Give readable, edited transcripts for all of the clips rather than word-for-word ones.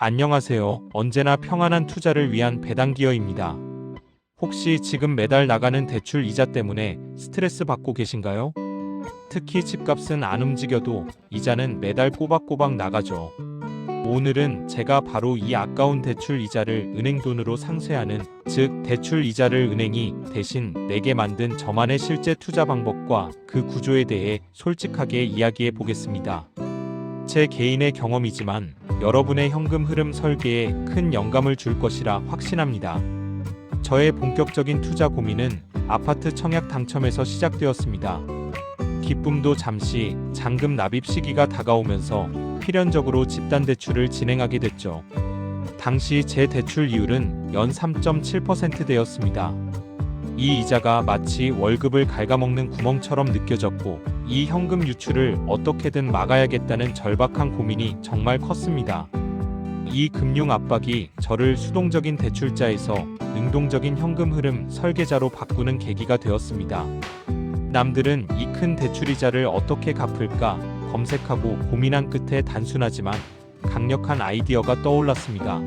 안녕하세요. 언제나 평안한 투자를 위한 배당기어입니다. 혹시 지금 매달 나가는 대출 이자 때문에 스트레스 받고 계신가요? 특히 집값은 안 움직여도 이자는 매달 꼬박꼬박 나가죠. 오늘은 제가 바로 이 아까운 대출 이자를 은행 돈으로 상쇄하는, 즉 대출 이자를 은행이 대신 내게 만든 저만의 실제 투자 방법과 그 구조에 대해 솔직하게 이야기해 보겠습니다. 제 개인의 경험이지만 여러분의 현금 흐름 설계에 큰 영감을 줄 것이라 확신합니다. 저의 본격적인 투자 고민은 아파트 청약 당첨에서 시작되었습니다. 기쁨도 잠시, 잔금 납입 시기가 다가오면서 필연적으로 집단대출을 진행하게 됐죠. 당시 제 대출 이율은 연 3.7%대였습니다. 이 이자가 마치 월급을 갉아먹는 구멍처럼 느껴졌고, 이 현금 유출을 어떻게든 막아야겠다는 절박한 고민이 정말 컸습니다. 이 금융 압박이 저를 수동적인 대출자에서 능동적인 현금 흐름 설계자로 바꾸는 계기가 되었습니다. 남들은 이 큰 대출이자를 어떻게 갚을까 검색하고 고민한 끝에 단순하지만 강력한 아이디어가 떠올랐습니다.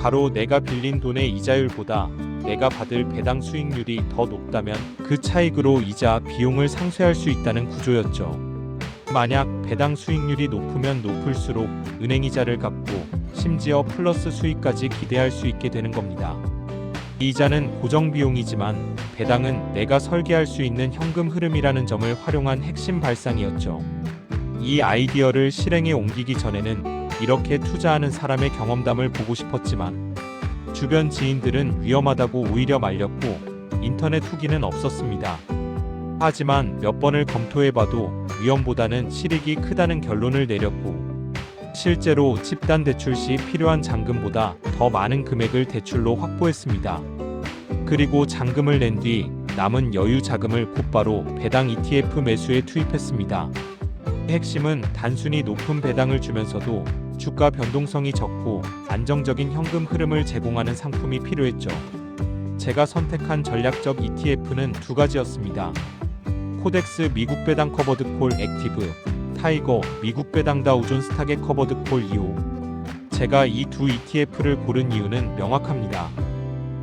바로 내가 빌린 돈의 이자율보다 내가 받을 배당 수익률이 더 높다면 그 차익으로 이자 비용을 상쇄할 수 있다는 구조였죠. 만약 배당 수익률이 높으면 높을수록 은행 이자를 갚고 심지어 플러스 수익까지 기대할 수 있게 되는 겁니다. 이자는 고정 비용이지만 배당은 내가 설계할 수 있는 현금 흐름이라는 점을 활용한 핵심 발상이었죠. 이 아이디어를 실행에 옮기기 전에는 이렇게 투자하는 사람의 경험담을 보고 싶었지만 주변 지인들은 위험하다고 오히려 말렸고 인터넷 후기는 없었습니다. 하지만 몇 번을 검토해봐도 위험보다는 실익이 크다는 결론을 내렸고, 실제로 집단 대출 시 필요한 잔금보다 더 많은 금액을 대출로 확보했습니다. 그리고 잔금을 낸 뒤 남은 여유 자금을 곧바로 배당 ETF 매수에 투입했습니다. 핵심은 단순히 높은 배당을 주면서도 주가 변동성이 적고 안정적인 현금 흐름을 제공하는 상품이 필요했죠. 제가 선택한 전략적 ETF는 두 가지였습니다. 코덱스 미국 배당 커버드 콜 액티브, 타이거 미국 배당 다우존스 타겟 커버드 콜 2호. 제가 이 두 ETF를 고른 이유는 명확합니다.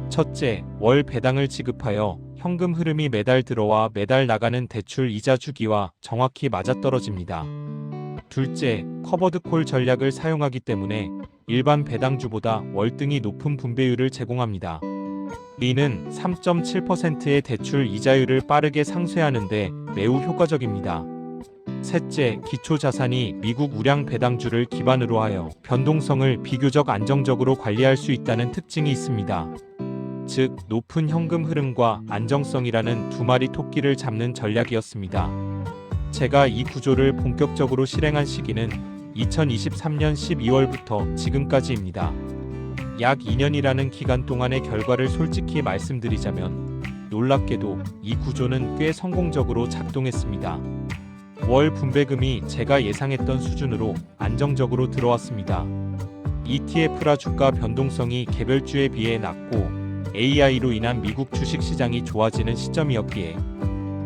첫째, 월 배당을 지급하여 현금 흐름이 매달 들어와 매달 나가는 대출 이자 주기와 정확히 맞아떨어집니다. 둘째, 커버드 콜 전략을 사용하기 때문에 일반 배당주보다 월등히 높은 분배율을 제공합니다. 이는 3.7%의 대출 이자율을 빠르게 상쇄하는 데 매우 효과적입니다. 셋째, 기초 자산이 미국 우량 배당주를 기반으로 하여 변동성을 비교적 안정적으로 관리할 수 있다는 특징이 있습니다. 즉, 높은 현금 흐름과 안정성이라는 두 마리 토끼를 잡는 전략이었습니다. 제가 이 구조를 본격적으로 실행한 시기는 2023년 12월부터 지금까지입니다. 약 2년이라는 기간 동안의 결과를 솔직히 말씀드리자면 놀랍게도 이 구조는 꽤 성공적으로 작동했습니다. 월 분배금이 제가 예상했던 수준으로 안정적으로 들어왔습니다. ETF라 주가 변동성이 개별주에 비해 낮고 AI로 인한 미국 주식시장이 좋아지는 시점이었기에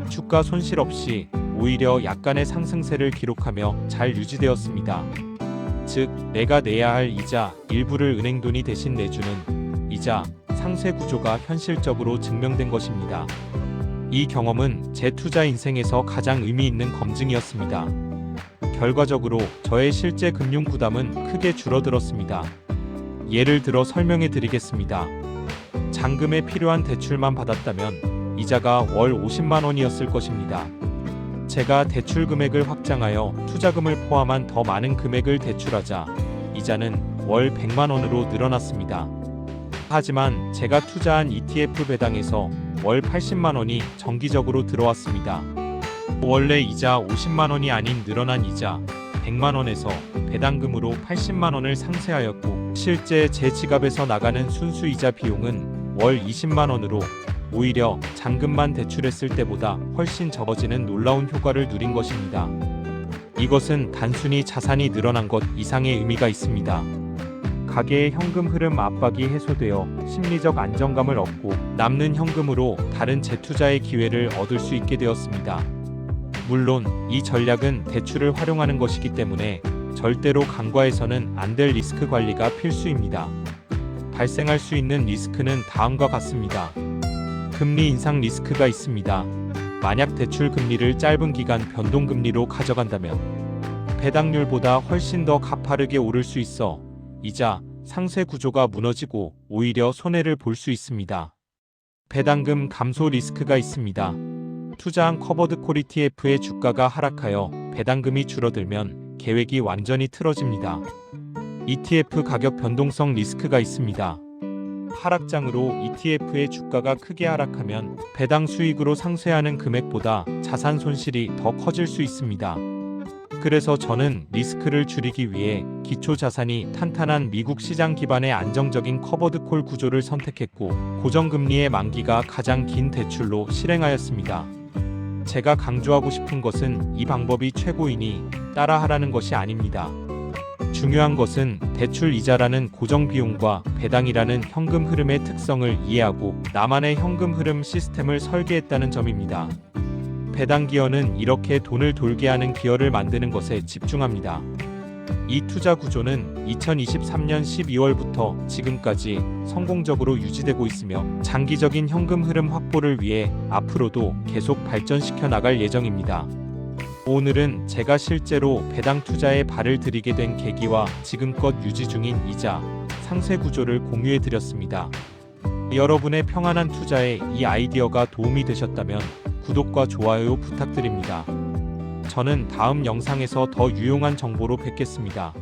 주가 손실 없이 오히려 약간의 상승세를 기록하며 잘 유지되었습니다. 즉, 내가 내야 할 이자 일부를 은행 돈이 대신 내주는 이자 상쇄 구조가 현실적으로 증명된 것입니다. 이 경험은 제 투자 인생에서 가장 의미 있는 검증이었습니다. 결과적으로 저의 실제 금융 부담은 크게 줄어들었습니다. 예를 들어 설명해 드리겠습니다. 잔금에 필요한 대출만 받았다면 이자가 월 50만 원이었을 것입니다. 제가 대출 금액을 확장하여 투자금을 포함한 더 많은 금액을 대출하자 이자는 월 100만 원으로 늘어났습니다. 하지만 제가 투자한 ETF 배당에서 월 80만 원이 정기적으로 들어왔습니다. 원래 이자 50만 원이 아닌 늘어난 이자 100만 원에서 배당금으로 80만 원을 상쇄하였고, 실제 제 지갑에서 나가는 순수 이자 비용은 월 20만 원으로 오히려 잔금만 대출했을 때보다 훨씬 적어지는 놀라운 효과를 누린 것입니다. 이것은 단순히 자산이 늘어난 것 이상의 의미가 있습니다. 가계의 현금 흐름 압박이 해소되어 심리적 안정감을 얻고 남는 현금으로 다른 재투자의 기회를 얻을 수 있게 되었습니다. 물론 이 전략은 대출을 활용하는 것이기 때문에 절대로 간과해서는 안 될 리스크 관리가 필수입니다. 발생할 수 있는 리스크는 다음과 같습니다. 금리 인상 리스크가 있습니다. 만약 대출 금리를 짧은 기간 변동금리로 가져간다면 배당률보다 훨씬 더 가파르게 오를 수 있어 이자, 상세 구조가 무너지고 오히려 손해를 볼 수 있습니다. 배당금 감소 리스크가 있습니다. 투자한 커버드콜 ETF의 주가가 하락하여 배당금이 줄어들면 계획이 완전히 틀어집니다. ETF 가격 변동성 리스크가 있습니다. 하락장으로 ETF의 주가가 크게 하락하면 배당 수익으로 상쇄하는 금액보다 자산 손실이 더 커질 수 있습니다. 그래서 저는 리스크를 줄이기 위해 기초 자산이 탄탄한 미국 시장 기반의 안정적인 커버드콜 구조를 선택했고 고정금리의 만기가 가장 긴 대출로 실행하였습니다. 제가 강조하고 싶은 것은 이 방법이 최고이니 따라하라는 것이 아닙니다. 중요한 것은 대출 이자라는 고정 비용과 배당이라는 현금 흐름의 특성을 이해하고 나만의 현금 흐름 시스템을 설계했다는 점입니다. 배당 기여는 이렇게 돈을 돌게 하는 기여를 만드는 것에 집중합니다. 이 투자 구조는 2023년 12월부터 지금까지 성공적으로 유지되고 있으며 장기적인 현금 흐름 확보를 위해 앞으로도 계속 발전시켜 나갈 예정입니다. 오늘은 제가 실제로 배당 투자에 발을 들이게 된 계기와 지금껏 유지 중인 이자, 상세 구조를 공유해 드렸습니다. 여러분의 평안한 투자에 이 아이디어가 도움이 되셨다면 구독과 좋아요 부탁드립니다. 저는 다음 영상에서 더 유용한 정보로 뵙겠습니다.